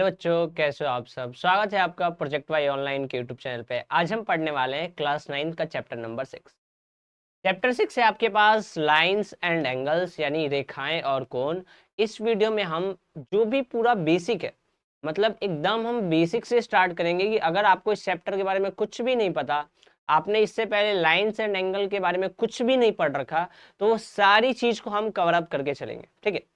Hello बच्चों, कैसे हो आप सब। स्वागत है आपका प्रोजेक्ट वाई ऑनलाइन के यूट्यूब चैनल पे। आज हम पढ़ने वाले हैं क्लास 9 का चैप्टर नंबर 6। चैप्टर 6 है आपके पास लाइंस एंड एंगल्स यानी रेखाएं और कोण। इस वीडियो में हम जो भी पूरा बेसिक है, मतलब एकदम हम बेसिक से स्टार्ट करेंगे कि अगर आपको इस चैप्टर के बारे में कुछ भी नहीं पता, आपने इससे पहले लाइंस एंड एंगल के बारे में कुछ भी नहीं पढ़ रखा, तो वो सारी चीज को हम कवर अप करके चलेंगे। ठीक है,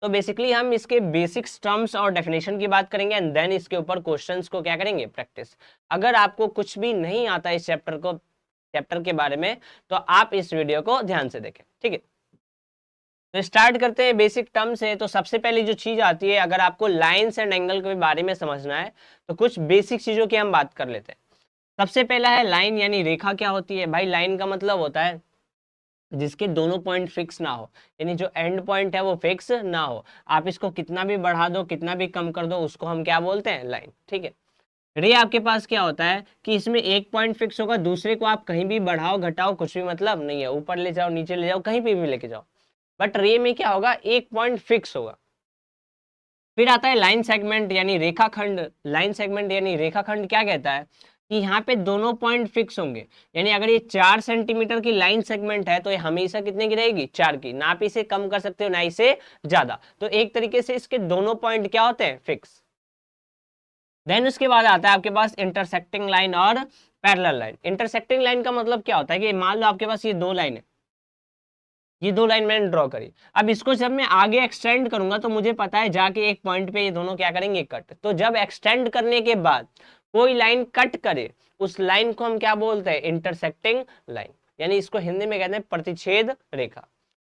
तो बेसिकली हम इसके बेसिक्स टर्म्स और डेफिनेशन की बात करेंगे एंड देन इसके ऊपर क्वेश्चंस को क्या करेंगे, प्रैक्टिस। अगर आपको कुछ भी नहीं आता इस चैप्टर के बारे में, तो आप इस वीडियो को ध्यान से देखें। ठीक है, तो स्टार्ट करते हैं बेसिक टर्म से। तो सबसे पहली जो चीज आती है, अगर आपको लाइंस एंड एंगल के बारे में समझना है तो कुछ बेसिक चीजों की हम बात कर लेते हैं। सबसे पहला है लाइन यानी रेखा। क्या होती है भाई? लाइन का मतलब होता है जिसके दोनों पॉइंट फिक्स ना हो, यानी जो एंड पॉइंट है वो फिक्स ना हो। आप इसको कितना भी बढ़ा दो, कितना भी कम कर दो, उसको हम क्या बोलते हैं? लाइन। ठीक है। रे आपके पास क्या होता है कि इसमें एक पॉइंट फिक्स होगा, दूसरे को आप कहीं भी बढ़ाओ घटाओ कुछ भी मतलब नहीं है, ऊपर ले जाओ नीचे ले जाओ कहीं पे भी लेके जाओ, बट रे में क्या होगा, एक पॉइंट फिक्स होगा। फिर आता है लाइन सेगमेंट यानी रेखाखंड। लाइन सेगमेंट यानी रेखाखंड क्या कहता है कि यहाँ पे दोनों पॉइंट फिक्स होंगे, यानी अगर ये 4 सेंटीमीटर की लाइन सेगमेंट है तो ये हमेशा कितने की रहेगी? 4 की। ना आप इसे कम कर सकते हो ना इसे ज्यादा, तो एक तरीके से इसके दोनों पॉइंट क्या होते हैं? फिक्स। देन उसके बाद आता है आपके पास इंटरसेक्टिंग लाइन और पैरेलल लाइन। इंटरसेक्टिंग लाइन का मतलब क्या होता है कि मान लो आपके पास ये दो लाइन है, ये दो लाइन मैंने ड्रॉ करी। अब इसको जब मैं आगे एक्सटेंड करूंगा तो मुझे पता है जाके एक पॉइंट पे ये दोनों क्या करेंगे? कट। तो जब एक्सटेंड करने के बाद कोई लाइन कट करे, उस लाइन को हम क्या बोलते हैं? इंटरसेक्टिंग लाइन, यानी इसको हिंदी में कहते हैं प्रतिच्छेद रेखा।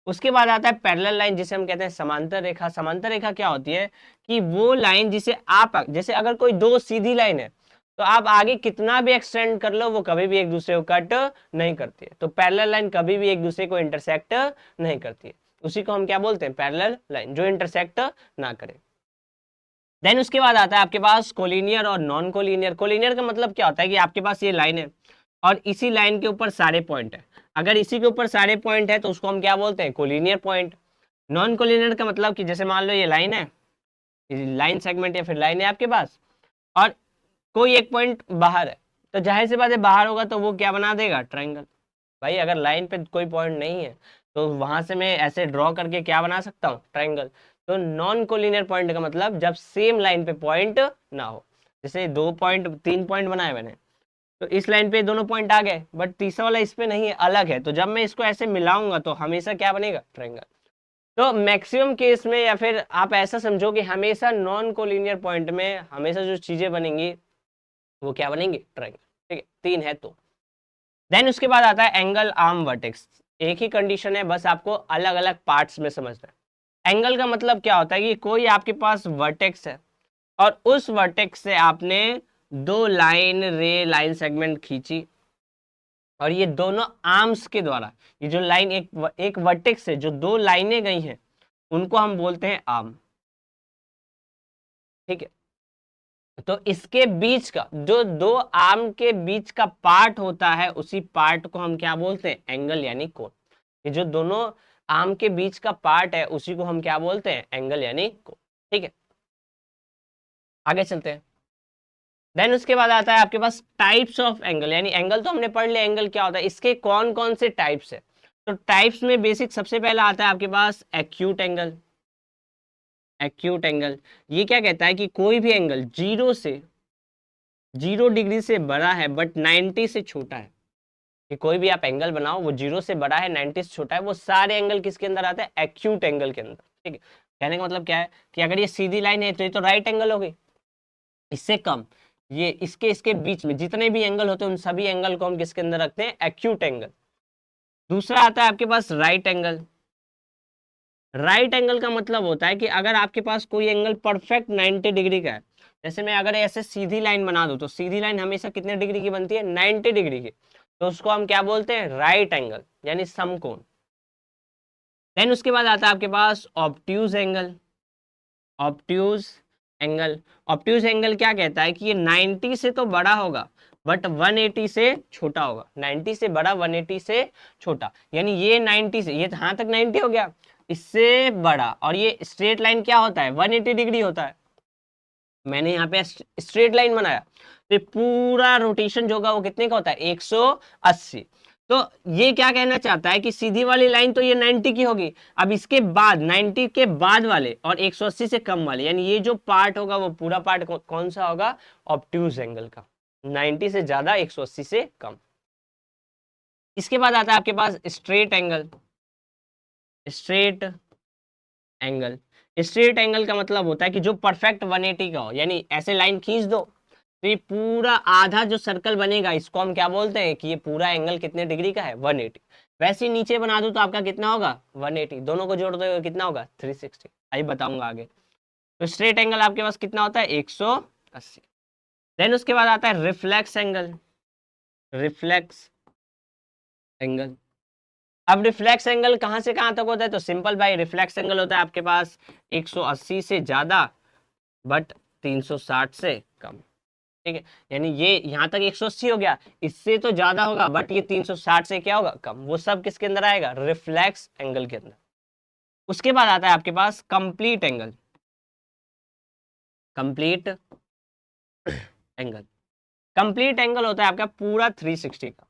उसके बाद आता है पैरेलल लाइन, जिसे हम कहते हैं समांतर रेखा। समांतर रेखा क्या होती है कि वो लाइन जिसे आप, जैसे अगर कोई दो सीधी लाइन है तो आप आगे कितना भी एक्सटेंड कर लो वो कभी भी एक दूसरे को कट नहीं करती है। तो पैरेलल लाइन कभी भी एक दूसरे को इंटरसेक्ट नहीं करती है, उसी को हम क्या बोलते हैं? पैरेलल लाइन, जो इंटरसेक्ट ना करे। देन उसके बाद आता है आपके पास कोलिनियर और नॉन कोलिनियर। कोलिनियर का मतलब क्या होता है कि आपके पास ये लाइन है और इसी लाइन के ऊपर सारे पॉइंट है। अगर इसी के ऊपर सारे पॉइंट है तो उसको हम क्या बोलते हैं? Collinear point. नॉन कोलिनियर का मतलब कि जैसे मान लो ये लाइन है, लाइन सेगमेंट या फिर लाइन है आपके पास, और कोई एक पॉइंट बाहर है, तो जाहिर सी बात है बाहर होगा तो वो क्या बना देगा? ट्रायंगल। भाई अगर लाइन पे कोई पॉइंट नहीं है तो वहां से मैं ऐसे ड्रॉ करके क्या बना सकता हूँ? ट्रायंगल। तो नॉन कोलिनियर पॉइंट का मतलब जब सेम लाइन पे पॉइंट ना हो। जैसे दो पॉइंट, तीन पॉइंट बनाए मैंने, तो इस लाइन पे दोनों पॉइंट आ गए बट तीसरा वाला इस पे नहीं है, अलग है, तो जब मैं इसको ऐसे मिलाऊंगा तो हमेशा क्या बनेगा? ट्रायंगल। तो मैक्सिमम केस में, या फिर आप ऐसा समझो कि हमेशा नॉन कोलिनियर पॉइंट में हमेशा जो चीजें बनेंगी वो क्या बनेंगी? ट्रायंगल। ठीक है, तीन है तो। देन उसके बाद आता है एंगल आर्म वर्टेक्स। एक ही कंडीशन है, बस आपको अलग अलग पार्ट्स में समझना है। एंगल का मतलब क्या होता है कि कोई आपके पास वर्टेक्स है और उस वर्टेक्स से आपने दो लाइन रे लाइन सेगमेंट खींची, और ये दोनों आर्म्स के द्वारा, ये जो लाइन एक वर्टेक्स है, जो दो लाइनें गई हैं उनको हम बोलते हैं आर्म। ठीक है, तो इसके बीच का जो दो आर्म के बीच का पार्ट होता है उसी पार्ट को हम क्या बोलते हैं? एंगल यानी कोण। ये जो दोनों आर्म के बीच का पार्ट है उसी को हम क्या बोलते हैं? एंगल यानी कोण। ठीक है, आगे चलते हैं। देन उसके बाद आता है आपके पास टाइप्स ऑफ एंगल, यानी एंगल तो हमने पढ़ लिया एंगल क्या होता है, इसके कौन कौन से टाइप्स है। तो टाइप्स में बेसिक सबसे पहला आता है आपके पास एक्यूट एंगल। एक्यूट एंगल ये क्या कहता है कि कोई भी एंगल 0 डिग्री से बड़ा है बट 90 से छोटा है। कि कोई भी आप एंगल बनाओ वो 0 से बड़ा है 90 से छोटा है, वो सारे एंगल किसके अंदर आते हैं? एक्यूट एंगल के अंदर। ठीक है, कहने का मतलब क्या है कि अगर ये सीधी लाइन है तो ये तो राइट एंगल हो गई, इससे कम ये इसके इसके बीच में जितने भी एंगल होते हैं उन सभी एंगल को हम किसके अंदर रखते हैं? Acute angle. दूसरा आता है आपके पास राइट एंगल। राइट एंगल का मतलब होता है कि अगर आपके पास कोई एंगल परफेक्ट 90 डिग्री का है, जैसे मैं अगर ऐसे सीधी लाइन बना दूं तो सीधी लाइन हमेशा कितने डिग्री की बनती है? 90 डिग्री की, तो उसको हम क्या बोलते हैं? राइट एंगल यानी समकोण। देन उसके बाद आता है आपके पास obtuse angle. Obtuse angle, obtuse angle क्या कहता है कि ये 90 से तो बड़ा होगा बट 180 से छोटा होगा। 90 से बड़ा 180 से छोटा, यानी ये 90 से, ये यहां तक 90 हो गया, इससे बड़ा, और ये स्ट्रेट लाइन क्या होता है? 180 डिग्री होता है। मैंने यहाँ पे स्ट्रेट लाइन बनाया, तो ये पूरा रोटेशन जो होगा वो कितने का होता है 180। तो ये क्या कहना चाहता है कि सीधी वाली लाइन तो ये 90 की होगी, अब इसके बाद 90 के बाद वाले और 180 से कम वाले, यानी ये जो पार्ट होगा वो पूरा पार्ट कौन सा होगा, ऑब्ट्यूज एंगल का, 90 से ज्यादा 180 से कम। इसके बाद आता है आपके पास straight angle. Straight angle, straight angle का मतलब होता है कि जो परफेक्ट 180 का हो, यानी ऐसे लाइन खींच दो तो ये पूरा आधा जो सर्कल बनेगा इसको हम क्या बोलते हैं कि ये पूरा एंगल कितने डिग्री का है 180। वैसे ही नीचे बना दो तो आपका कितना होगा 180, दोनों को जोड़ दो कितना होगा 360, अभी बताऊंगा आगे। तो स्ट्रेट एंगल आपके पास कितना होता है 180। देन उसके बाद आता है रिफ्लेक्स एंगल। रिफ्लेक्स एंगल, अब रिफ्लेक्स एंगल कहां से कहां तक होता है, तो सिंपल भाई, रिफ्लेक्स एंगल होता है आपके पास 180 से ज्यादा बट 360 से कम। ठीक है, यानी ये यहां तक 180 हो गया, इससे तो ज्यादा होगा बट ये 360 से क्या होगा कम, वो सब किसके अंदर आएगा, रिफ्लेक्स एंगल के अंदर। उसके बाद आता है आपके पास complete angle. Complete angle, complete angle होता है आपका पूरा 360 का।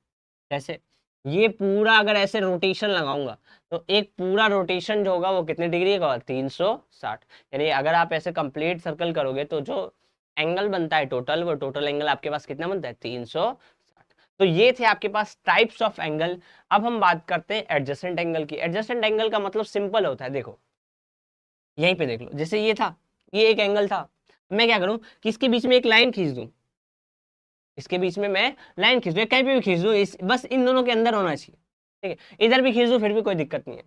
जैसे ये पूरा अगर ऐसे रोटेशन लगाऊंगा तो एक पूरा रोटेशन जो होगा वो कितने डिग्री का होगा 360, यानी अगर आप ऐसे कंप्लीट सर्कल करोगे तो जो एंगल बनता है टोटल, वो टोटल एंगल आपके पास कितना बनता है 360। तो ये थे आपके पास टाइप्स ऑफ एंगल। अब हम बात करते हैं एडजेसेंट एंगल की। एडजेसेंट एंगल का मतलब सिंपल होता है, देखो यहीं पे देख लो, जैसे ये था, ये एक एंगल था, मैं क्या करूं कि इसके बीच में एक लाइन खींच दूं, इसके बीच में मैं लाइन खींच दूं, कहीं पे भी खींच दूं, बस इन दोनों के अंदर होना चाहिए। ठीक है, इधर भी खींच दूं फिर भी कोई दिक्कत नहीं है।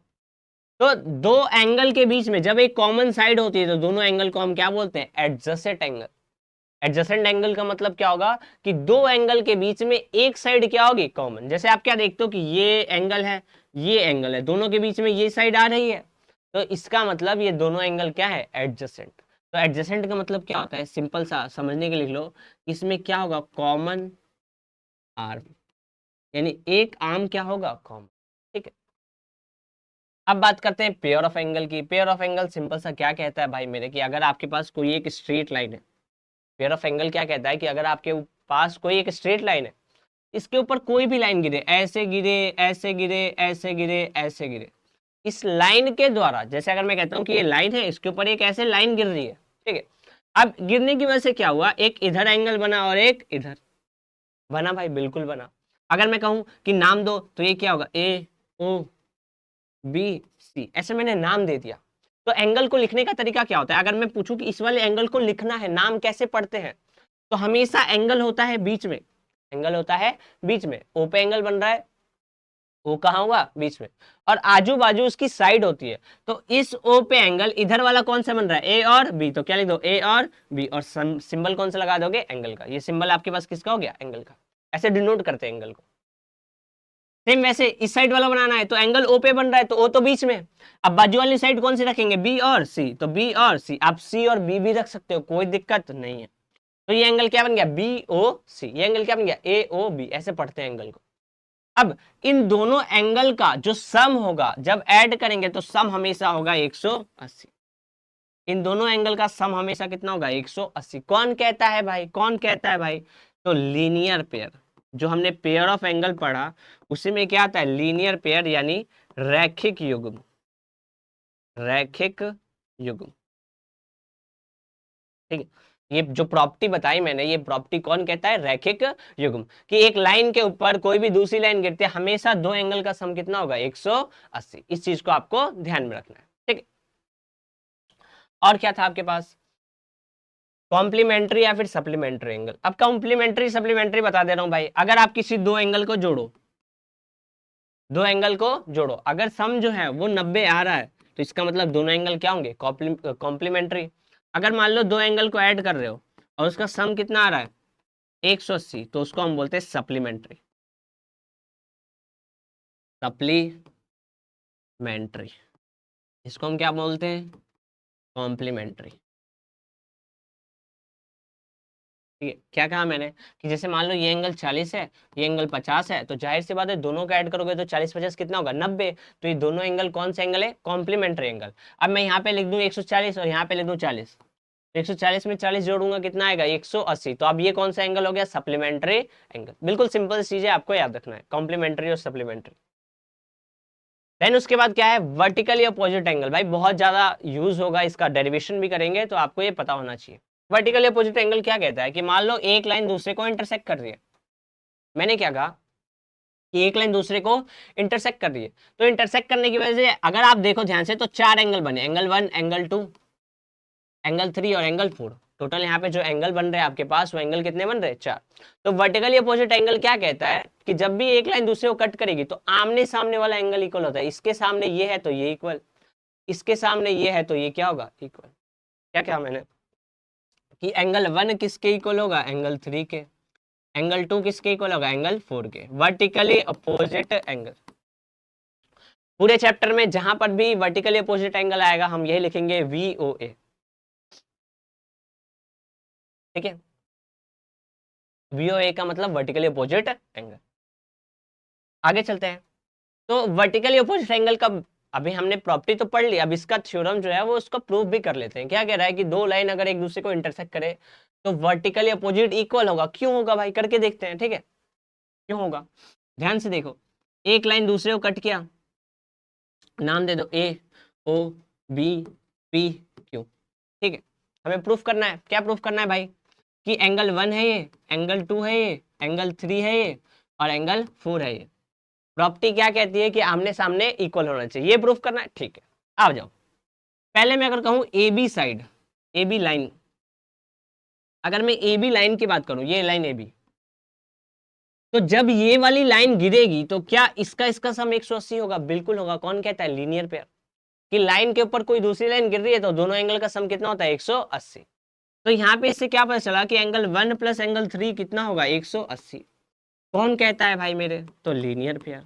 तो दो एंगल के बीच में जब एक कॉमन साइड होती है तो दोनों एंगल को हम क्या बोलते हैं, एडजेसेंट एंगल। एडजेसेंट एंगल का मतलब क्या होगा कि दो एंगल के बीच में एक साइड क्या होगी कॉमन। जैसे आप क्या देखते हो कि ये एंगल है, ये एंगल है, दोनों के बीच में ये साइड आ रही है, तो इसका मतलब ये दोनों एंगल क्या है एडजेसेंट। तो एडजेसेंट का मतलब क्या होता है, सिंपल सा समझने के लिख लो, इसमें क्या होगा कॉमन आर्म, यानी एक आर्म क्या होगा कॉमन। ठीक है, अब बात करते हैं पेयर ऑफ एंगल की। पेयर ऑफ एंगल सिंपल सा क्या कहता है भाई मेरे, कि अगर आपके पास कोई एक स्ट्रेट लाइन है, पेयर ऑफ एंगल क्या कहता है कि अगर आपके पास कोई एक स्ट्रेट लाइन है, इसके ऊपर कोई भी लाइन गिरे, ऐसे गिरे, ऐसे गिरे, ऐसे गिरे, ऐसे गिरे, इस लाइन के द्वारा, जैसे अगर मैं कहता हूं कि ये लाइन है, इसके ऊपर एक ऐसे लाइन गिर रही है, ठीक है, अब गिरने की वजह से क्या हुआ, एक इधर एंगल बना और एक इधर बना, भाई बिल्कुल बना। अगर मैं कहूं कि नाम दो तो ये क्या होगा ए ओ बी सी, ऐसे मैंने नाम दे दिया। तो एंगल को लिखने का तरीका क्या होता है, अगर मैं पूछूं कि इस वाले एंगल को लिखना है, नाम कैसे पढ़ते हैं, तो हमेशा एंगल होता है बीच में, एंगल होता है बीच में, ओ पे एंगल बन रहा है, ओ कहाँ होगा बीच में, और आजू बाजू उसकी साइड होती है, तो इस ओ पे एंगल इधर वाला कौन सा बन रहा है ए और बी, तो क्या लिख दो ए और बी, और सिंबल कौन सा लगा दोगे एंगल का, ये सिंबल आपके पास किसका हो गया एंगल का, ऐसे डिनोट करते हैं एंगल को। सेम वैसे इस साइड वाला बनाना है तो एंगल ओ पे बन रहा है तो ओ तो बीच में, अब बाजू वाली साइड कौन सी रखेंगे बी और सी, तो बी और सी, आप सी और बी भी रख सकते हो, कोई दिक्कत नहीं है। तो ये एंगल क्या बन गया बी ओ सी, ये एंगल क्या बन गया ए ओ बी, ऐसे पढ़ते हैं एंगल को। अब इन दोनों एंगल का जो सम होगा जब ऐड करेंगे तो सम हमेशा होगा 180, इन दोनों एंगल का सम हमेशा कितना होगा 180। कौन कहता है भाई, कौन कहता है भाई, तो लीनियर पेयर, जो हमने पेयर ऑफ एंगल पढ़ा उसी में क्या आता है लीनियर पेयर, यानी रैखिक युग्म, रैखिक युग्म। ठीक है, ये जो प्रॉपर्टी बताई मैंने, ये प्रॉपर्टी कौन कहता है, रैखिक युग्म, कि एक लाइन के ऊपर कोई भी दूसरी लाइन गिरती है, हमेशा दो एंगल का सम कितना होगा 180। इस चीज को आपको ध्यान में रखना है। ठीक है, और क्या था आपके पास, कॉम्प्लीमेंट्री या फिर सप्लीमेंट्री एंगल। अब कॉम्प्लीमेंट्री सप्लीमेंट्री बता दे रहा हूं भाई, अगर आप किसी दो एंगल को जोड़ो, दो एंगल को जोड़ो, अगर सम जो है वो 90 आ रहा है तो इसका मतलब दोनों एंगल क्या होंगे कॉम्प्लीमेंट्री। अगर मान लो दो एंगल को ऐड कर रहे हो और उसका सम कितना आ रहा है 180, तो उसको हम बोलते हैं सप्लीमेंट्री, सप्लीमेंट्री। इसको हम क्या बोलते हैं कॉम्प्लीमेंट्री। ठीक है, क्या कहा मैंने कि जैसे मान लो ये एंगल 40 है, ये एंगल 50 है, तो जाहिर सी बात है दोनों का ऐड करोगे तो 40 50 कितना होगा 90, तो ये दोनों एंगल कौन से एंगल है कॉम्प्लीमेंट्री एंगल। अब मैं यहाँ पे लिख दूं 140 और यहाँ पे लिख दूं 40, 140 में 40 जोड़ूंगा कितना आएगा 180। तो अब ये कौन सा एंगल हो गया सप्लीमेंट्री एंगल। बिल्कुल सिंपल चीज है, आपको याद रखना है कॉम्प्लीमेंट्री और सप्लीमेंट्री। देन उसके बाद क्या है वर्टिकली अपोजिट एंगल। भाई बहुत ज्यादा यूज होगा इसका, डेरिवेशन भी करेंगे तो आपको ये पता होना चाहिए। वर्टिकली अपोजिट एंगल क्या कहता है कि मान लो एक लाइन दूसरे को इंटरसेक्ट कर रही है। मैंने क्या कहा कि एक लाइन दूसरे को इंटरसेक्ट कर रही है, तो इंटरसेक्ट करने की वजह से अगर आप देखो ध्यान से तो चार एंगल बने, एंगल 1, एंगल 2, एंगल 3 और एंगल 4। टोटल यहाँ पे जो एंगल बन रहे हैं आपके पास वो एंगल कितने बन रहे हैं 4। तो वर्टिकली अपोजिट एंगल क्या कहता है कि जब भी एक लाइन दूसरे को कट करेगी तो आमने सामने वाला एंगल इक्वल होता है। इसके सामने ये है तो ये इक्वल, इसके सामने ये है तो ये क्या होगा इक्वल। क्या क्या मैंने कि एंगल 1 किसके इक्वल होगा एंगल 3 के, एंगल 2 किसके इक्वल होगा एंगल 4 के। वर्टिकली अपोजिट एंगल पूरे चैप्टर में जहां पर भी वर्टिकली अपोजिट एंगल आएगा हम यही लिखेंगे VOA। ठीक है, VOA का मतलब वर्टिकली अपोजिट एंगल। आगे चलते हैं। तो वर्टिकली अपोजिट एंगल का अभी हमने प्रॉपर्टी तो पढ़ ली, अब इसका थ्योरम जो है वो उसका प्रूफ भी कर लेते हैं। क्या कह रहा है कि दो लाइन अगर एक दूसरे को इंटरसेक्ट करे तो वर्टिकली अपोजिट इक्वल होगा। क्यों होगा भाई करके देखते हैं। ठीक है, क्यों होगा ध्यान से देखो। एक लाइन दूसरे को कट किया, नाम दे दो AOBPQ। ठीक है, हमें प्रूफ करना है। क्या प्रूफ करना है भाई कि एंगल 1 है ये, एंगल 2 है ये, एंगल 3 है ये और एंगल 4 है ये। प्रॉपर्टी क्या कहती है कि आमने सामने इक्वल होना चाहिए, ये प्रूफ करना है। ठीक है, आ जाओ। पहले मैं अगर कहूं AB साइड, AB लाइन, अगर मैं AB लाइन की बात करूं, ये लाइन AB, तो जब ये वाली लाइन गिरेगी तो क्या इसका सम 180 होगा। बिल्कुल होगा। कौन कहता है लीनियर पेयर कि लाइन के ऊपर कोई दूसरी लाइन गिर रही है तो दोनों एंगल का सम कितना होता है 180। तो यहाँ पे इससे क्या पता चला कि एंगल 1 प्लस एंगल 3 कितना होगा 180। कौन कहता है भाई मेरे, तो लीनियर पेयर,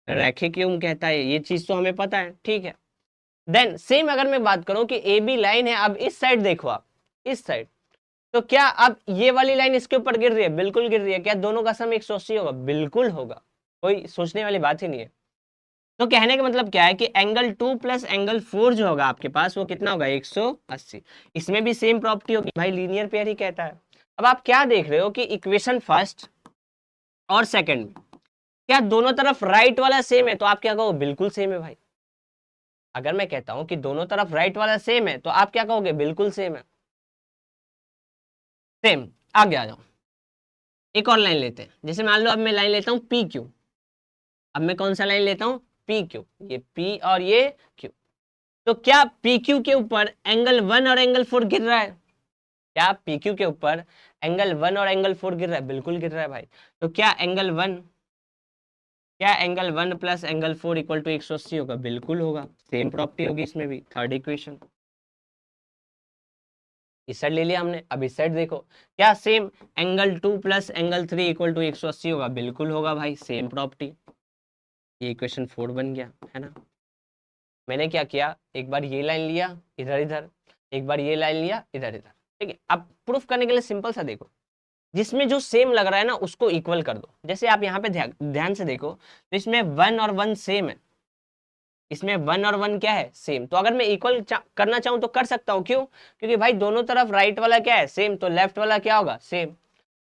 रैखिक क्यों कहता है, ये चीज तो हमें पता है। ठीक है, देन सेम अगर मैं बात करूं कि AB लाइन है, अब इस साइड देखो आप, इस साइड, तो क्या अब ये वाली लाइन इसके ऊपर गिर रही है, बिल्कुल गिर रही है। क्या दोनों का सम 180 होगा, बिल्कुल होगा, कोई सोचने वाली बात ही नहीं है। तो कहने का मतलब क्या है कि एंगल 2 प्लस एंगल 4 जो होगा आपके पास वो कितना होगा 180। इसमें भी सेम प्रॉपर्टी होगी भाई, लीनियर पेयर ही कहता है। अब आप क्या देख रहे हो कि इक्वेशन फर्स्ट और सेकंड में क्या दोनों तरफ राइट वाला सेम है, तो आप क्या कहोगे बिल्कुल सेम है भाई। अगर मैं कहता हूं कि दोनों तरफ राइट वाला सेम है तो आप क्या कहोगे बिल्कुल सेम है। सेम, आगे आ जाओ। एक और लाइन लेते हैं, जैसे मान लो अब मैं लाइन लेता हूं PQ। अब मैं कौन सा लाइन लेता हूं PQ, ये P और ये Q। तो क्या PQ के ऊपर एंगल 1 और एंगल 4 गिर रहा है, क्या PQ के ऊपर एंगल 1 और एंगल 4 गिर रहा है, बिल्कुल गिर रहा है भाई। तो क्या angle 1 plus angle 4 equal to 180 होगा, बिल्कुल होगा। सेम प्रॉपर्टी होगी इसमें भी, थर्ड इक्वेशन। इस साइड ले लिया हमने, अब इस साइड देखो क्या same angle 2 plus angle 3 equal to 180 होगा, बिल्कुल होगा भाई, सेम प्रॉपर्टी। ये इक्वेशन 4 बन गया है ना। मैंने क्या किया, एक बार ये लाइन लिया इधर इधर, एक बार ये लाइन लिया इधर इधर। ठीक है, अब प्रूफ करने के लिए सिंपल सा देखो, जिसमें जो सेम लग रहा है ना उसको इक्वल कर दो। जैसे आप यहाँ पे ध्यान से देखो तो इसमें 1 और 1 सेम है, इसमें 1 और 1 क्या है सेम। तो अगर मैं इक्वल करना चाहूं तो कर सकता हूं, क्यों, क्योंकि भाई दोनों तरफ राइट वाला क्या है सेम, तो लेफ्ट वाला क्या होगा सेम।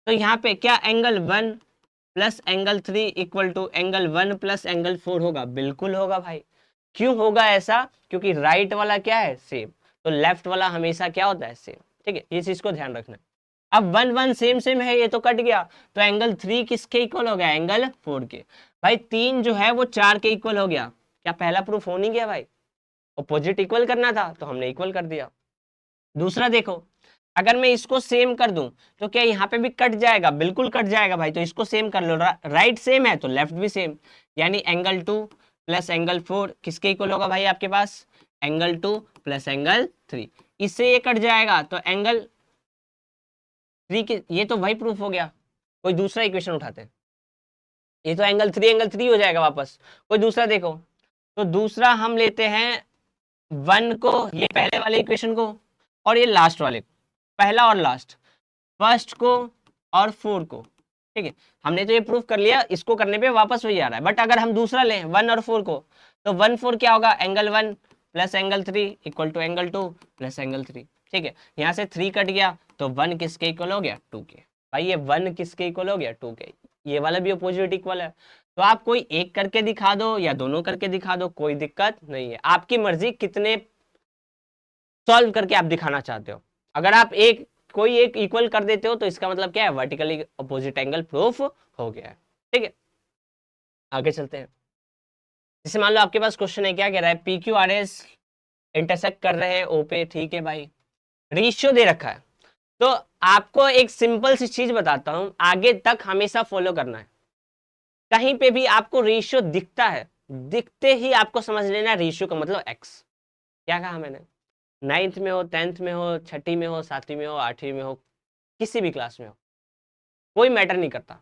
तो यहाँ पे क्या angle 1 plus angle 3 equal to angle 1 plus angle 4 होगा, बिल्कुल होगा भाई। क्यों होगा ऐसा, क्योंकि राइट वाला क्या है सेम, तो लेफ्ट वाला हमेशा क्या होता है सेम। ठीक है, ये चीज को ध्यान रखना। अब 1 1 सेम सेम है, ये तो कट गया, तो एंगल 3 किसके इक्वल हो गया एंगल 4 के। भाई 3 जो है वो 4 के इक्वल हो गया। क्या पहला प्रूफ हो नहीं गया भाई, अपोजिट इक्वल करना था तो हमने इक्वल कर दिया। दूसरा देखो, अगर मैं इसको सेम कर दूं तो क्या यहाँ पे भी कट जाएगा, बिल्कुल कट जाएगा भाई। तो इसको सेम कर लो, राइट सेम है तो लेफ्ट भी सेम, यानी एंगल 2 प्लस एंगल 4 किसके इक्वल होगा भाई आपके पास एंगल 2 प्लस एंगल 3। इससे ये कट जाएगा तो एंगल 3 की, ये तो भाई प्रूफ हो गया। कोई दूसरा इक्वेशन उठाते हैं, ये तो एंगल 3 हो जाएगा वापस। कोई दूसरा देखो, तो दूसरा हम लेते हैं 1 को, ये पहले वाले इक्वेशन को, और ये लास्ट वाले को, पहला और लास्ट, फर्स्ट को और 4 को। ठीक है, हमने तो ये प्रूफ कर लिया, इसको करने पे वापस वही आ रहा है। बट अगर हम दूसरा लें 1 और 4 को, तो 1 4 क्या होगा angle 1 plus angle 3 equal to angle 2 plus angle 3। ठीक है, यहाँ से 3 कट गया तो 1 किसके इक्वल हो गया, 2 के। भाई ये 1 किसके इक्वल हो गया, 2 के। ये वाला भी अपोजिट इक्वल है, तो आप कोई एक करके दिखा दो या दोनों करके दिखा दो, कोई दिक्कत नहीं है, आपकी मर्जी कितने सॉल्व करके आप दिखाना चाहते हो। अगर आप एक कोई एक इक्वल कर देते हो तो इसका मतलब क्या है, वर्टिकली अपोजिट एंगल प्रूफ हो गया है। ठीक है, आगे चलते हैं। जैसे मान लो आपके पास क्वेश्चन है, क्या कह रहा है, P Q R S intersect कर रहे हैं ओ पे, ठीक है भाई, रेशियो दे रखा है। तो आपको एक सिंपल सी चीज बताता हूं, आगे तक हमेशा फॉलो करना है। कहीं पे भी आपको रेशियो दिखता है, दिखते ही आपको समझ लेना रेशियो का मतलब एक्स। क्या कहा मैंने, 9th में हो, 10th में हो, छठी में हो, 7वीं में हो, 8वीं में हो, किसी भी क्लास में हो, कोई मैटर नहीं करता।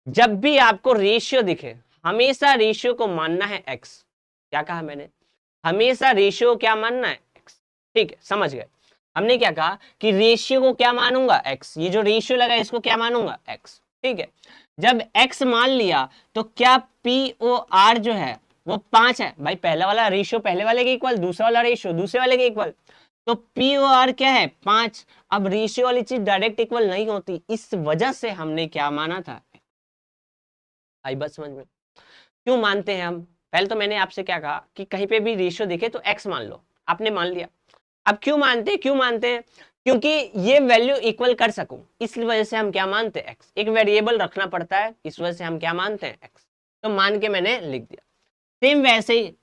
जब भी आपको रेशियो दिखे, हमेशा रेशियो को मानना है एक्स। क्या कहा मैंने, हमेशा रेशियो क्या मानना है, एक्स। ठीक है, समझ गए। हमने क्या कहा कि रेशियो को क्या मानूंगा, एक्स। ये जो रेशियो लगा इसको क्या मानूंगा, एक्स। ठीक है, जब एक्स मान लिया तो क्या पी ओ आर जो है वो 5 है। भाई पहला वाला रेशियो पहले वाले के इक्वल, दूसरा वाला रेशियो दूसरे वाले के इक्वल, तो पी ओ आर क्या है, 5। अब रेशियो वाली चीज डायरेक्ट इक्वल नहीं होती, इस वजह से हमने क्या माना था। आई बात समझ में, क्यों मानते हैं हम। पहले तो मैंने आपसे क्या कहा कि कहीं पे भी रेशियो दिखे तो एक्स मान लो, आपने मान लिया। अब क्यों मानते हैं, क्यों मानते हैं, क्योंकि ये वैल्यू इक्वल कर सकूं, इस वजह से हम क्या मानते हैं, एक्स। एक वेरिएबल रखना पड़ता है, इस वजह से हम क्या मानते हैं, एक्स। तो मान के मैंने लिख दिया। सेम वैसे ही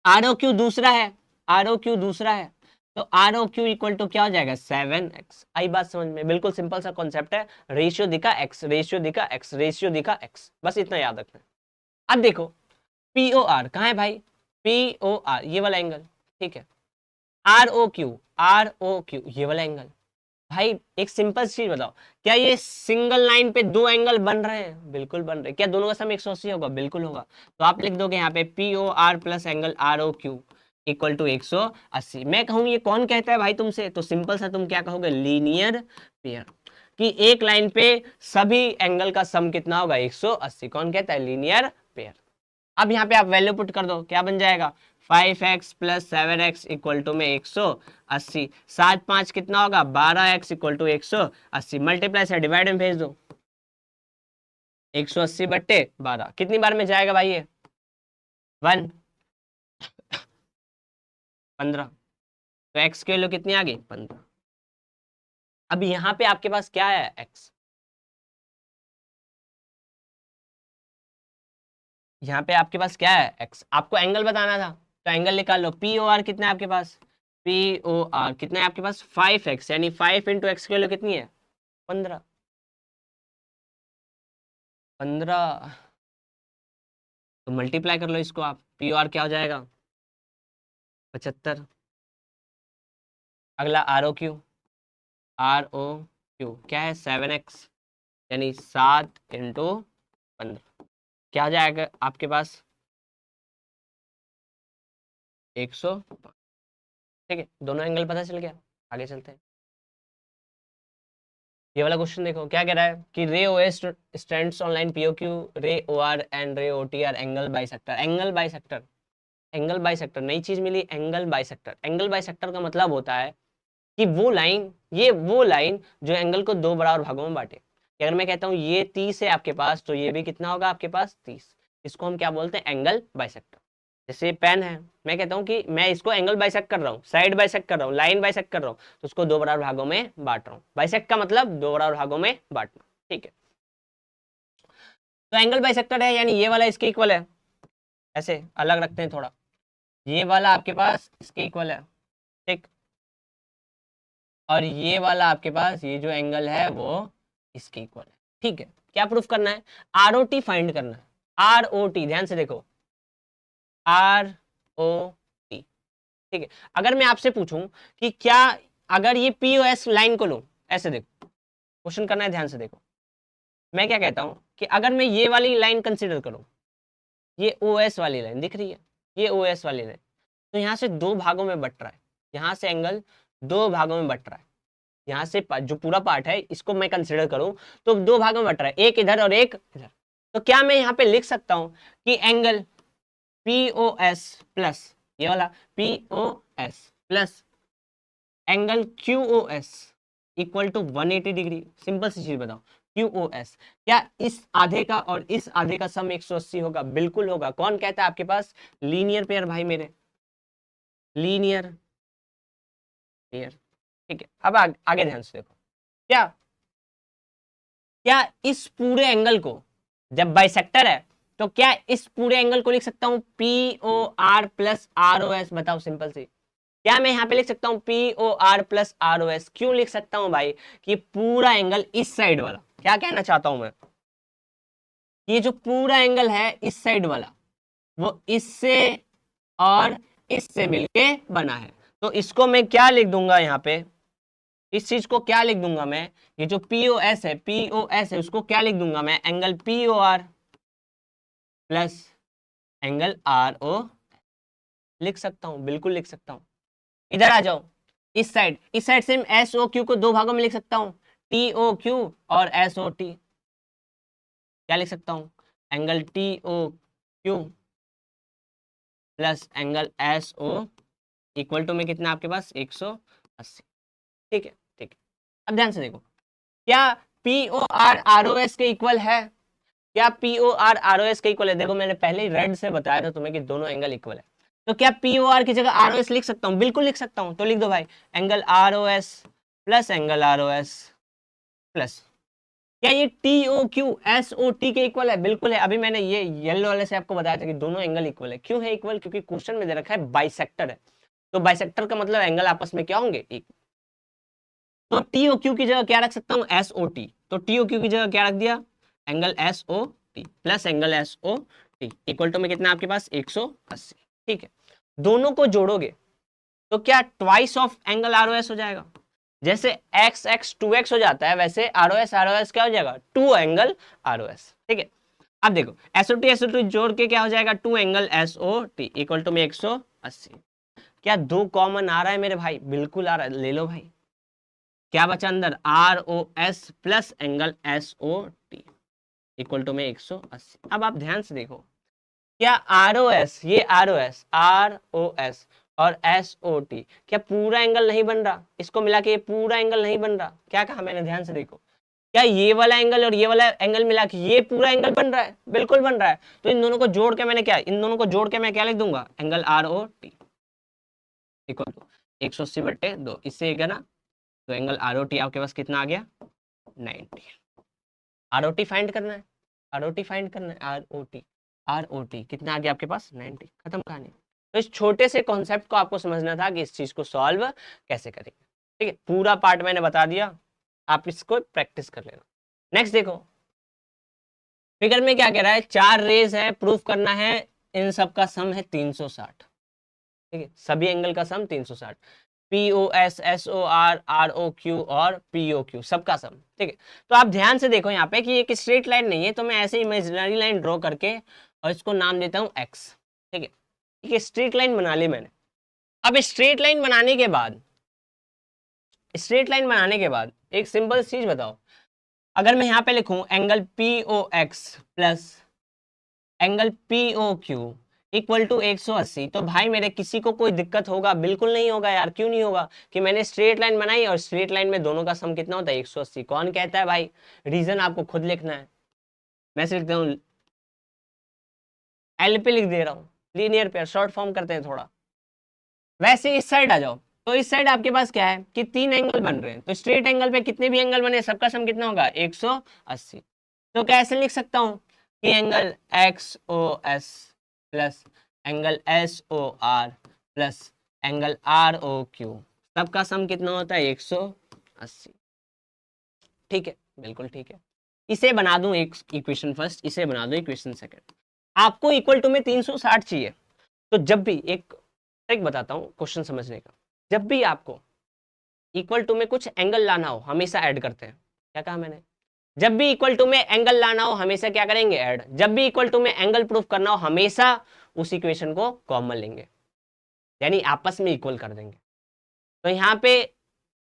आर ओ क्यू दूसरा है, आर ओ क्यू दूसरा है, तो R O Q equal to क्या हो जाएगा, 7x। आई बात समझ में, बिल्कुल सिंपल सा कॉन्सेप्ट है, रेशियो दिखा एक्स, रेशियो दिखा एक्स, रेशियो दिखा एक्स, बस इतना याद रखना। अब देखो पी ओ आर कहाँ है भाई, पी ओ आर ये वाला एंगल, ठीक है। R O Q, R O Q ये वाला एंगल। भाई एक सिंपल चीज बताओ, क्या ये सिंगल लाइन पे दो एंगल बन रहे हैं, बिल्कुल बन रहे हैं। क्या दोनों का सम 180 होगा, बिल्कुल होगा। तो आप लिख दोगे यहाँ पे P O R plus angle R O Q equal to 180। मैं कहूँ ये कौन कहता है भाई तुमसे, तो सिंपल सा तुम क्या कहोगे, लीनियर पेयर, कि एक लाइन पे सभी एंगल का सम कितना होगा, 180। कौन कहता है, लीनियर पेयर। अब यहाँ पे आप वैल्यू पुट कर दो, क्या बन जाएगा, 5x plus 7x equal to में 180। 7 5 कितना होगा, 12x इक्वल टू 180। मल्टीप्लाई से डिवाइड में भेज दो, 180 बट्टे 12 कितनी बार में जाएगा भाई ये, 1 15। तो x की वैल्यू कितनी आ गई, 15। अब यहाँ पे आपके पास क्या है, x। यहाँ पे आपके पास क्या है, x। आपको एंगल बताना था, तो एंगल निकाल लो। पी ओ आर कितना है आपके पास, पी ओ आर कितना है आपके पास, 5x, यानी 5 इंटू एक्स की वैल्यू कितनी है, 15। 15, तो मल्टीप्लाई कर लो इसको आप, पी ओ आर क्या हो जाएगा, 75। अगला R O Q, R O Q क्या है, 7x, यानी 7 इंटू 15 क्या हो जाएगा आपके पास, 100। ठीक है, दोनों एंगल पता चल गया। आगे चलते हैं। ये वाला क्वेश्चन देखो, क्या कह रहा है कि ray O S stands on line P O Q, ray O R and ray O T R angle bisector. Angle bisector, angle bisector नई चीज मिली, एंगल बाइसेक्टर। एंगल बाइसेक्टर का मतलब होता है कि वो लाइन, ये वो लाइन जो एंगल को दो बराबर भागों में बांटे। कि अगर मैं कहता हूँ ये 30 है आपके पास, तो ये भी कितना होगा आपके पास, 30। इसको हम क्या बोलते हैं, एंगल बाइसेक्टर। जैसे पेन है, मैं कहता हूँ कि मैं इसको एंगल बाइसेक्ट कर रहा हूँ, साइड बाइसेक्ट कर रहा हूँ, लाइन बाइसेक्ट कर रहा हूँ, तो उसको दो बराबर भागों में बांट रहा हूँ। बाइसेक्ट का मतलब दो बराबर भागों में बांटना। ठीक है, तो एंगल बाइसेक्टर है, यानी ये वाला इसके इक्वल है। ऐसे अलग रखते हैं थोड़ा, ये वाला आपके पास इसके इक्वल है, ठीक। और ये वाला आपके पास ये जो एंगल है वो इसके इक्वल है। ठीक है, क्या प्रूफ करना है, आर ओ टी फाइंड करना है। आर ओ टी, ध्यान से देखो, आर ओ टी। ठीक है, अगर मैं आपसे पूछूं कि क्या, अगर ये पी ओ एस लाइन को लूं, ऐसे देखो, क्वेश्चन करना है, ध्यान से देखो। मैं क्या कहता हूं कि अगर मैं ये वाली लाइन कंसीडर करूं, ये ओ एस वाली लाइन दिख रही है, ये ओ एस वाली लाइन, तो यहां से दो भागों में बट रहा है, यहां से एंगल दो भागों में बट रहा है। यहाँ से जो पूरा पार्ट है इसको मैं कंसिडर करूं तो दो भागों में बट रहा है, एक इधर और एक इधर। तो क्या मैं यहाँ पे लिख सकता हूं कि angle P O S plus ये वाला P O S plus angle QOS equal to 180 degree. Simple सी चीज बताओ, QOS क्या इस आधे का और इस आधे का सम 180 होगा? बिल्कुल होगा। कौन कहता है आपके पास? लीनियर पेयर भाई मेरे, लीनियर पेयर। ठीक है, अब आगे ध्यान से देखो। क्या क्या इस पूरे एंगल को, जब बाइसेक्टर है तो क्या इस पूरे एंगल को लिख सकता हूं POR प्लस ROS? बताओ सिंपल सी। क्या मैं यहां पे लिख सकता हूं POR प्लस ROS? क्यों लिख सकता हूं भाई? कि पूरा एंगल इस साइड वाला, क्या कहना चाहता हूं मैं, ये जो पूरा एंगल है इस साइड वाला, वो इससे और इससे मिलके बना है। तो इसको मैं क्या लिख दूंगा यहाँ पे, इस चीज को क्या लिख दूंगा मैं, ये जो POS है उसको क्या लिख दूंगा मैं, angle POR plus angle RO लिख सकता हूं, बिल्कुल लिख सकता हूं। इधर आ जाओ, इस साइड से SOQ को दो भागों में लिख सकता हूं, TOQ और SOT। क्या लिख सकता हूं? Angle TOQ plus angle SO equal to में कितना आपके पास 180। ठीक है, ठीक है। अब ध्यान से देखो, क्या POR ROS के इक्वल है? क्या POR ROS के इक्वल है? देखो मैंने पहले ही रेड से बताया था तुम्हें कि दोनों एंगल इक्वल है। तो क्या POR की जगह ROS लिख सकता हूं? बिल्कुल लिख सकता हूं। तो लिख दो भाई, angle ROS plus angle ROS plus, क्या ये TOQ SOT के इक्वल है? बिल्कुल है। अभी मैंने ये येलो वाले से आपको बताया था कि दोनों एंगल इक्वल है। क्यों है इक्वल? क्योंकि क्वेश्चन में दे रखा है बाइसेक्टर है, तो बाइसेक्टर का मतलब एंगल आपस में क्या होंगे? तो TOQ की जगह क्या रख सकता हूं? SOT। तो TOQ की जगह क्या रख दिया? Angle SOT plus angle SOT equal to में कितना आपके पास 180। ठीक है, दोनों को जोड़ोगे तो क्या ट्वाइस ऑफ एंगल ROS हो जाएगा? जैसे x x 2x हो जाता है, वैसे ROS क्या हो जाएगा? 2 एंगल ROS। ठीक है, अब देखो SOT जोड़ के क्या हो जाएगा? 2 एंगल SOT इक्वल टू में 180। क्या दो कॉमन आ रहा है मेरे भाई? बिल्कुल आ रहा है, ले लो भाई। क्या बचा अंदर? ROS plus angle SOT equal to में 180। अब आप ध्यान से देखो, क्या ROS, ये ROS और SOT क्या पूरा एंगल नहीं बन रहा? इसको मिला के ये पूरा एंगल नहीं बन रहा? क्या कहा मैंने? ध्यान से देखो, क्या ये वाला एंगल और ये वाला एंगल मिला के ये पूरा एंगल बन रहा है? बिल्कुल बन रहा है। तो इन दोनों को जोड़ के मैंने क्या, इन दोनों को जोड़ के मैं क्या लिख दूंगा? एंगल ROT इक्वल टू 180/2, इससे क्या ना, तो एंगल ROT आपके पास कितना आ गया? 90। ROT फाइंड करना है, ROT फाइंड करना है, ROT कितना आ गया आपके पास? 90। खत्म कहानी। तो इस छोटे से कॉन्सेप्ट को आपको समझना था कि इस चीज को सॉल्व कैसे करेंगे। ठीक है, पूरा पार्ट मैंने बता दिया, आप इसको प्रैक्टिस कर लेना। नेक्स्ट देखो, फिगर में क्या कह रहा है? 4 रेज है, प्रूफ करना है, इन सब का सम है 360। ठीक है, सभी एंगल का सम 360, POS SOR ROQ और POQ सबका सम। ठीक है, तो आप ध्यान से देखो यहाँ पे कि एक स्ट्रेट लाइन नहीं है, तो मैं ऐसे इमेजिनरी लाइन ड्रॉ करके और इसको नाम देता हूँ X। ठीक है, एक स्ट्रेट लाइन बना ली मैंने। अब स्ट्रेट लाइन बनाने के बाद, स्ट्रेट लाइन बनाने के बाद एक सिंपल चीज बताओ, अगर मैं यहाँ पे लिखूं angle POX plus angle POQ equal to 180, तो भाई मेरे किसी को कोई दिक्कत होगा? बिल्कुल नहीं होगा यार। क्यों नहीं होगा? कि मैंने स्ट्रेट लाइन बनाई और स्ट्रेट लाइन में दोनों का सम कितना होता है? 180। कौन कहता है भाई? रीजन आपको खुद लिखना है। मैं सिर्फ लिखता हूँ, LP लिख दे रहा हूँ, लीनियर पेयर, शॉर्ट फॉर्म करते हैं थोड़ा। वैसे इस साइड आ जाओ, तो इस साइड आपके पास क्या है कि 3 एंगल बन रहे हैं, तो स्ट्रेट एंगल पे कितने भी एंगल बने सबका सम कितना होगा? 180। तो कैसे लिख सकता हूं कि angle XOS plus angle SOR plus angle ROQ सबका सम कितना होता है? 180। ठीक है, बिल्कुल ठीक है। इसे बना दूं एक इक्वेशन फर्स्ट, इसे बना दूं इक्वेशन सेकंड। आपको इक्वल टू में 360 चाहिए, तो जब भी एक ट्रिक बताता हूं क्वेश्चन समझने का, जब भी आपको इक्वल टू में कुछ एंगल लाना हो हमेशा ऐड करते हैं। क्या कहा मैंने? जब भी इक्वल टू में एंगल लाना हो हमेशा क्या करेंगे? ऐड। जब भी इक्वल टू में एंगल प्रूफ करना हो हमेशा उस इक्वेशन को कॉमन लेंगे, यानी आपस में इक्वल कर देंगे। तो यहाँ पे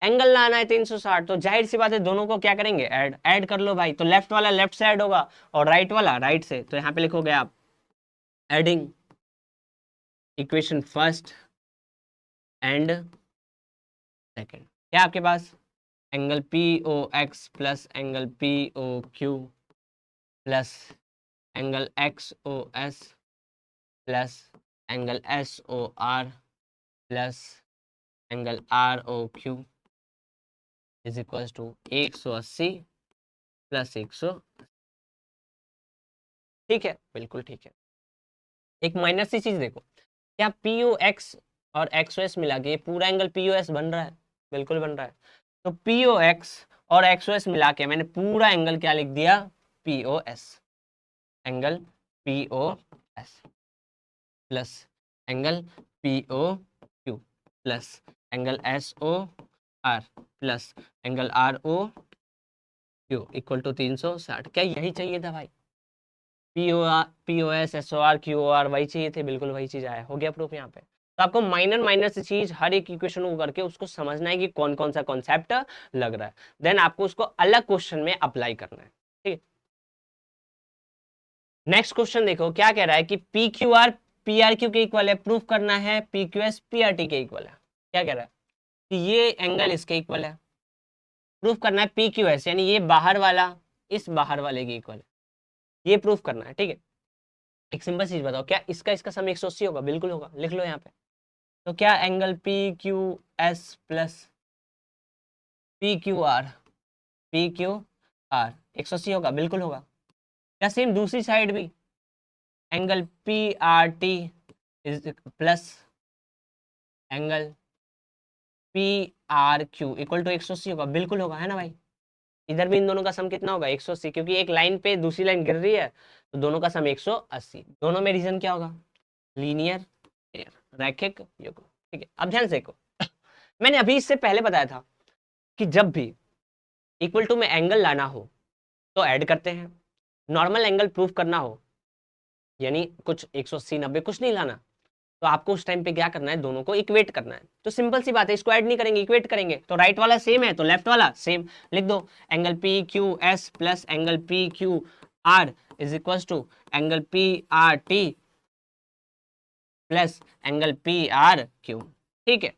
एंगल लाना है 360, तो जाहिर सी बात है दोनों को क्या करेंगे? ऐड। ऐड कर लो भाई, तो लेफ्ट वाला लेफ्ट से ऐड होगा और राइट वाला राइट से। तो यहाँ पे लिखोगे आप adding equation first and second. क्या आपके पास angle P O X plus angle P O Q plus angle X O S plus angle S O R plus angle R O Q is equal to 180 plus 100। ठीक है, बिल्कुल ठीक है। एक minus सी चीज देखो, क्या पी ओ एक्स और एक्स ओ एस मिला के पूरा एंगल पी ओ एस बन रहा है? बिल्कुल बन रहा है। तो पी ओ एक्स और एक्स ओ एस मिला के मैंने पूरा एंगल क्या लिख दिया? P O S. Angle P O S plus angle P O Q plus angle S O R plus angle R O Q equal to 360। क्या यही चाहिए था भाई? P O S S O R Q O R वही चाहिए थे, बिल्कुल वही चीज आया। हो गया प्रूफ यहाँ पे। तो आपको माइनर माइनर से चीज हर एक इक्वेशन को करके उसको समझना है कि कौन कौन सा कॉन्सेप्ट लग रहा है, देन आपको उसको अलग क्वेश्चन में अप्लाई करना है। ठीक है, नेक्स्ट क्वेश्चन देखो क्या कह रहा है कि P Q R P R Q के इक्वल है, प्रूफ करना है P Q S P R T के इक्वल है। क्या कह रहा है कि ये एंगल इसके इक्वल है, प्रूफ करना है पी क्यू एस यानी ये बाहर वाला इस बाहर वाले के इक्वल है, ये प्रूफ करना है। ठीक है, एक सिंपल चीज बताओ, क्या इसका इसका सम 180 होगा? बिल्कुल होगा, लिख लो यहाँ पे। तो क्या angle P Q S plus P Q R 180 होगा? बिल्कुल होगा। क्या सेम दूसरी साइड भी angle P R T is plus angle P R Q equal to 180 होगा? बिल्कुल होगा, है ना भाई? इधर भी इन दोनों का सम कितना होगा? 180, क्योंकि एक लाइन पे दूसरी लाइन गिर रही है, तो दोनों का सम 180। दोनों में रीजन क्या होगा? लीनियर रैखिक युग्म। ठीक है, अब ध्यान से देखो मैंने अभी इससे पहले बताया था कि जब भी इक्वल टू में एंगल लाना हो तो ऐड करते हैं, नॉर्मल एंगल प्रूफ करना हो यानी कुछ 180 90 कुछ नहीं लाना, तो आपको उस टाइम पे क्या करना है? दोनों को इक्वेट करना है। तो सिंपल सी बात है, इसको ऐड नहीं करेंगे, इक्वेट करेंगे। तो राइट वाला सेम है तो लेफ्ट वाला सेम लिख दो। Angle P Q S plus angle P Q R is equal to angle P R T plus angle P R Q. ठीक है,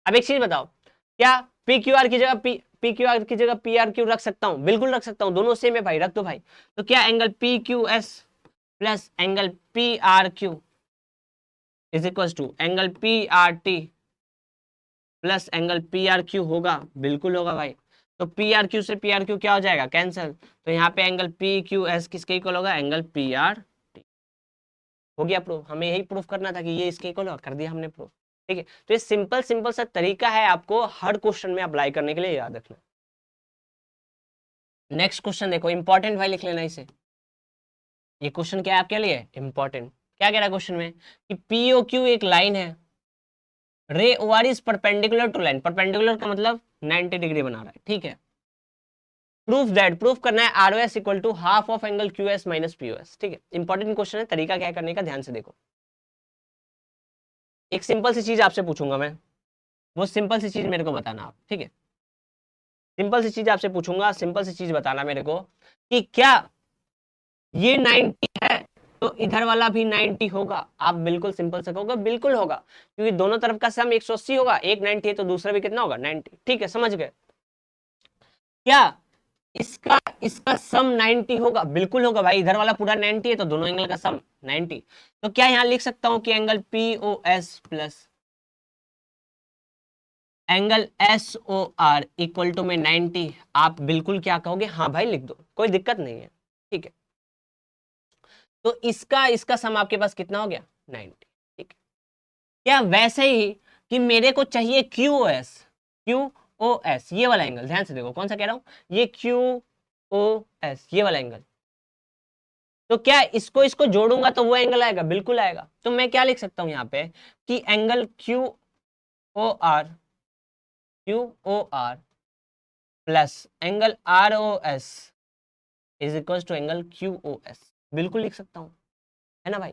अब एक चीज बताओ, क्या पी क्यू आर की जगह पी क्यू आर की जगह पी आर क्यू रख सकता हूं? बिल्कुल रख सकता हूं, दोनों सेम है भाई, रख दो भाई। तो क्या angle P Q S plus angle P R Q is equal to angle P R T plus angle P R Q होगा? बिल्कुल होगा भाई। तो पी आर क्यू से पी आर क्यू क्या हो जाएगा? कैंसिल। तो यहाँ पे एंगल पी क्यू एस किसके इक्वल होगा? Angle P R T. हो गया प्रूफ। हमें यही प्रूफ करना था कि ये इसके इक्वल होगा, कर दिया हमने प्रूफ। ठीक है, तो ये सिंपल सिंपल सा तरीका है आपको हर क्वेश्चन में अप्लाई करने के लिए, याद रखना। नेक्स्ट क्वेश्चन देखो, इंपॉर्टेंट भाई, लिख लेना इसे। ये क्वेश्चन क्या है आपके लिए? इंपॉर्टेंट। क्या कह रहा है क्वेश्चन में कि पीओ क्यू एक लाइन है, ray O R is perpendicular to line. Perpendicular का मतलब 90 डिग्री बना रहा है। ठीक है, प्रूफ दैट, प्रूफ करना है R O S equal to half of angle Q S minus P O S. ठीक है, इंपॉर्टेंट क्वेश्चन है, तरीका क्या है करने का, ध्यान से देखो। एक सिंपल सी चीज आपसे पूछूंगा मैं, वो सिंपल सी चीज मेरे को बताना आप। ठीक है, सिंपल सी चीज आपसे पूछूंगा, सिंपल सी चीज बताना मेरे को कि क्या ये 90 है तो इधर वाला भी 90 होगा? आप बिल्कुल सिंपल से कहोगे बिल्कुल होगा, क्योंकि दोनों तरफ का सम 180 होगा, एक 90 है तो दूसरा भी कितना होगा? 90। ठीक है, समझ गए? क्या इसका इसका सम 90 होगा? बिल्कुल होगा भाई, इधर वाला पूरा 90 है तो दोनों एंगल का सम 90। तो क्या यहां लिख सकता हूं कि angle P O S plus angle S O R equal to में 90? आप बिल्कुल क्या कहोगे? हाँ भाई लिख दो, कोई दिक्कत नहीं है। ठीक है, तो इसका इसका सम आपके पास कितना हो गया? 90। ठीक है, क्या वैसे ही कि मेरे को चाहिए Q O S, Q O S ये वाला एंगल, ध्यान से देखो कौन सा कह रहा हूं, ये क्यू ओ एस ये वाला एंगल। तो क्या इसको इसको जोड़ूंगा तो वो एंगल आएगा? बिल्कुल आएगा। तो मैं क्या लिख सकता हूं यहाँ पे कि angle Q O R, Q O R plus angle R O S is equal to angle Q O S. बिल्कुल लिख सकता हूं, है ना भाई?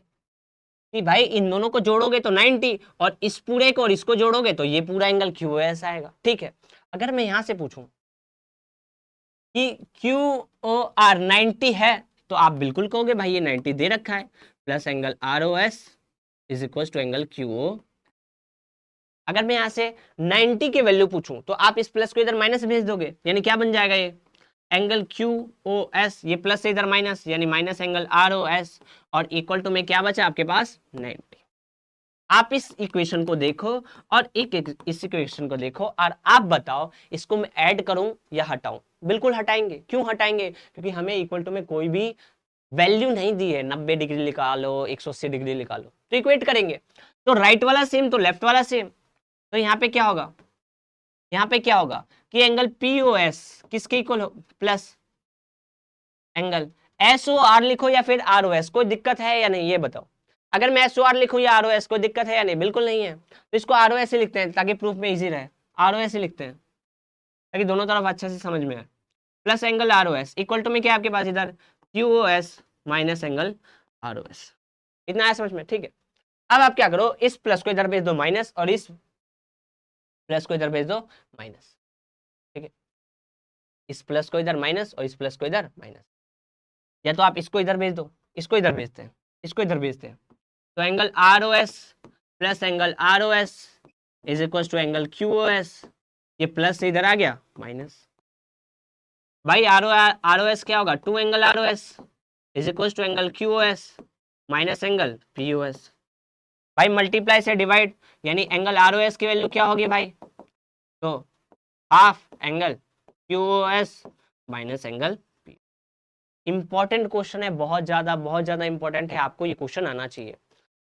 कि भाई इन दोनों को जोड़ोगे तो 90 और इस पूरे को और इसको जोड़ोगे तो ये पूरा एंगल क्यू ओ एस आएगा। ठीक है, अगर मैं यहां से पूछूं कि क्यू ओ आर 90 है तो आप बिल्कुल कहोगे भाई ये 90 दे रखा है, plus angle R O S is equal to angle Q O. अगर मैं यहाँ से 90 की वैल्यू पूछूं तो आप इस प्लस को इधर माइनस भेज दोगे, यानी क्या बन जाएगा ये एंगल क्यू ओ एस, ये प्लस से इधर माइनस यानी minus angle R O S, और इक्वल टू में क्या बचा आपके पास 90। आप इस इक्वेशन को देखो और इस इक्वेशन को देखो और आप बताओ इसको मैं ऐड करूं या हटाऊं। बिल्कुल हटाएंगे, क्यों हटाएंगे, क्योंकि हमें इक्वल टू में कोई भी वैल्यू नहीं दी है, 90 डिग्री निकालो 180 डिग्री निकालो, तो इक्वेट करेंगे। तो राइट वाला सेम तो लेफ्ट वाला सेम, तो यहाँ पे क्या होगा, यहाँ पे क्या होगा कि एंगल पीओएस किसके इक्वल हो, प्लस एंगल एसओआर लिखो या फिर आरओएस, कोई दिक्कत है या नहीं ये बताओ। अगर मैं एसओआर लिखूं या आरओएस, कोई दिक्कत है या नहीं, बिल्कुल नहीं है। तो इसको आरओएस ही लिखते हैं ताकि प्रूफ में इजी रहे, आरओएस ही लिखते हैं ताकि दोनों तरफ अच्छे से समझ में आए। Plus angle R O S equal to में क्या आपके पास इधर क्यूओएस माइनस एंगल आरओएस। इतना आया समझ में, ठीक है। अब आप क्या करो, इस प्लस को इधर भेज दो माइनस और इस प्लस को इधर भेज दो माइनस, ठीक है। इस प्लस को इधर माइनस और इस प्लस को इधर माइनस, या तो आप इसको इधर भेज दो, इसको इधर भेजते हैं, इसको इधर भेजते हैं। तो angle R O S plus angle R O S is equal to angle Q O S, ये प्लस से इधर आ गया माइनस। भाई आर ओ एस क्या होगा, 2 angle R O S is equal to angle Q O S minus angle P O S. भाई multiply से divide, यानी एंगल आर ओ एस की वैल्यू क्या होगी भाई, तो half angle Q O S minus angle. Important question है, बहुत ज्यादा इंपॉर्टेंट है, आपको ये क्वेश्चन आना चाहिए।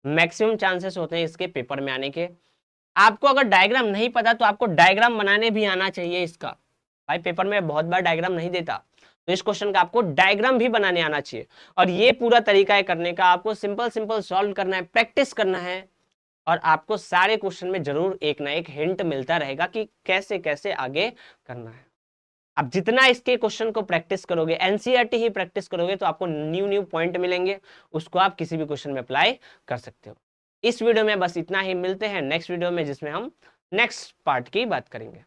मैक्सिमम चांसेस होते हैं इसके पेपर में आने के। आपको अगर डायग्राम नहीं पता तो आपको डायग्राम बनाने भी आना चाहिए इसका। भाई पेपर में बहुत बार डायग्राम नहीं देता, तो इस क्वेश्चन का आपको डायग्राम भी बनाने आना चाहिए। और ये पूरा तरीका है करने का, आपको सिंपल सिंपल सॉल्व करना है, प्रैक्टिस करना है, और आपको सारे क्वेश्चन में जरूर एक ना एक हिंट मिलता रहेगा कि कैसे कैसे आगे करना है। आप जितना इसके क्वेश्चन को प्रैक्टिस करोगे, एनसीईआरटी ही प्रैक्टिस करोगे, तो आपको न्यू न्यू पॉइंट मिलेंगे, उसको आप किसी भी क्वेश्चन में अप्लाई कर सकते हो। इस वीडियो में बस इतना ही, मिलते हैं नेक्स्ट वीडियो में जिसमें हम नेक्स्ट पार्ट की बात करेंगे।